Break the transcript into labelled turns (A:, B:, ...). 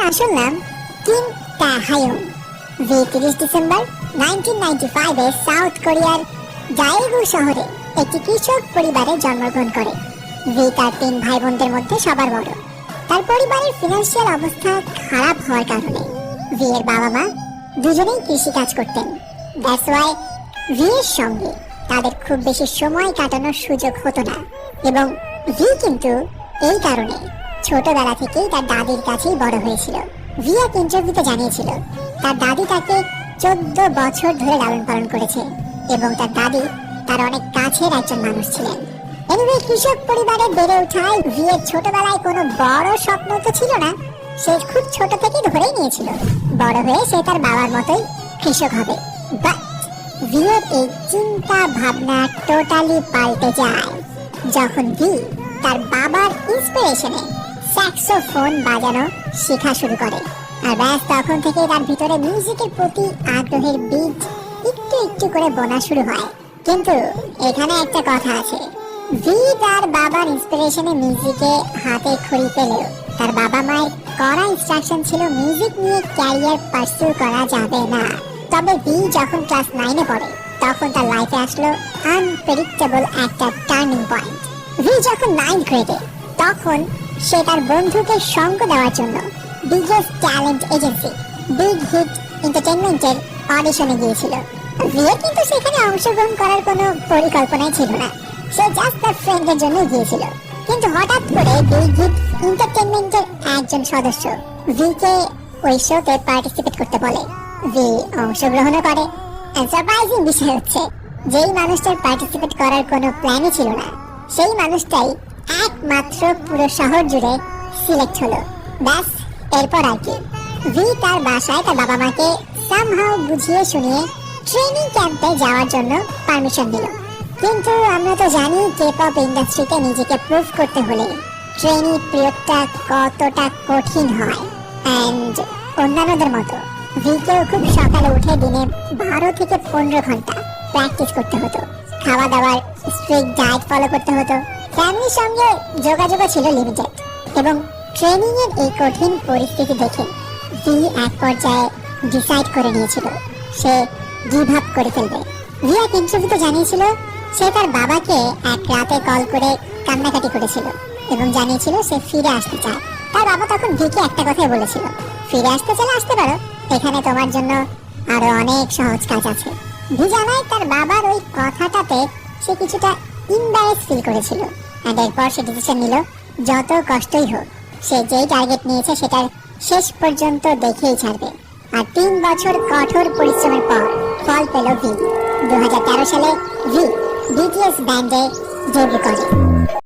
A: আসল নাম Kim তাহায়ং। V 30 December 1995-এ south কোরিয়ার দায়েগু শহরে একটি কৃষক পরিবারে জন্মগ্রহণ করে। ভি তার 3 ভাই বোনদের মধ্যে সবার বড়। তার পরিবারের ফিনান্সিয়াল অবস্থা খারাপ হওয়ার কারণে ভি এর বাবা মা দুজনেই কৃষি কাজ করতেন। দ্যাটস ওয়াই ভি এর সঙ্গে তাদের খুব বেশি সময় কাটানোর সুযোগ হতো না, এবং ভি কিন্তু এই কারণে ছোটবেলা থেকেই তার দাদির কাছেই বড় হয়েছিল। ভি এক ইন্টারভিউতে জানিয়েছিল তার দাদি তাকে 14 বছর ধরে লালন পালন করেছে, এবং তার দাদি তার অনেক কাছের একজন মানুষ ছিলেন। এনিওয়ে, কৃষক পরিবারে বেড়ে ওঠায় ভি এর ছোটবেলায় কোনো বড় স্বপ্ন তো ছিল না। সে খুব ছোট থেকে ধরেই নিয়েছিল বড় হয়ে সে তার বাবার মতোই কৃষক হবে। বাট ভি এর এই চিন্তা ভাবনা টোটালি পাল্টে যায় যখন ভি তার বাবার ইন্সপিরেশনে স্যাক্সোফোন বাজানো শেখা শুরু করে। আর ব্যাস তখন থেকে তার ভিতরে মিউজিকের প্রতি আগ্রহের বীজ একটু একটু করে বোনা শুরু হয়। কিন্তু এখানে একটা কথা আছে, ভি তার বাবার ইন্সপিরেশনে মিউজিকে হাতে খড়ি পেলেও তার বাবা মায়ের কড়া ইনস্ট্রাকশন ছিল মিউজিক নিয়ে ক্যারিয়ার পার্সু করা যাবে না। তবে ভি যখন ক্লাস 9-এ পড়ে তখন তার লাইফে আসলো আনপ্রেডিক্টেবল একটা টার্নিং পয়েন্ট। ভি যখন 9th গ্রেডে তখন সে তার বন্ধুকে সঙ্গ দেওয়ার জন্য biggest talent agency Big Hit এন্টারটেইনমেন্টের অডিশনে গিয়েছিল। ভি এর কিন্তু সেখানে অংশগ্রহণ করার কোনো পরিকল্পনাই ছিল না, সে জাস্ট তার ফ্রেন্ডের জন্য গিয়েছিল। কিন্তু হঠাৎ করে বিগ হিট এন্টারটেইনমেন্টের একজন সদস্য ভি কে ওই শোতে পার্টিসিপেট করতে বলে। ভি অংশগ্রহণ করে। সারপ্রাইজিং বিষয় হচ্ছে, যেই মানুষটার পার্টিসিপেট করার কোনো প্ল্যানই ছিল না সেই মানুষটাই একমাত্র পুরো শহর জুড়ে সিলেক্ট হলো। ব্যাস এরপর আর কি, ভি তার বাসায় তার বাবা মাকে সামহাউ বুঝিয়ে শুনিয়ে ট্রেনিং ক্যাম্পে যাওয়ার জন্য পারমিশন দিল। কিন্তু আমরা তো জানি কে-পপ ইন্ডাস্ট্রিতে নিজেকে প্রুভ করতে হলে ট্রেনিং পিরিয়ডটা কতটা কঠিন হয়। অ্যান্ড অন্যান্যদের মতো ভিকেও খুব সকালে উঠে দিনে 12 থেকে 15 ঘন্টা প্র্যাকটিস করতে হতো। খাওয়া দাওয়ার স্ট্রিক্ট ডায়েট ফলো করতে হতো। ফ্যামিলির সঙ্গে যোগাযোগও ছিল লিমিটেড, এবং ট্রেনিং এর এই কঠিন পরিস্থিতি দেখে ভি এক পর্যায়ে ডিসাইড করে নিয়েছিল সে গিভ আপ করে ফেলবে। ভি এক ইন্টারভিউতে জানিয়েছিল সে তার বাবাকে এক রাতে কল করে কান্নাকাটি করেছিল এবং জানিয়েছিল সে ফিরে আসতে চায়। তার বাবা তখন ভিকে একটা কথাই বলেছিল, ফিরে আসতে চাইলে আসতে পারো, এখানে তোমার জন্য আরো অনেক সহজ কাজ আছে। ভি জানায় তার বাবার ওই কথাটাতে সে কিছুটা ইম্বারেস ফিল করেছিল। আর এরপর সে ডিসিশন নিল যত কষ্টই হোক সে যেই টার্গেট নিয়েছে সেটার শেষ পর্যন্ত দেখেই ছাড়বে। আর 3 বছর কঠোর পরিশ্রমের পর ফল পেল ভি। 2013 সালে ভি বিটিএস ব্যান্ডে ডেবিউ করে।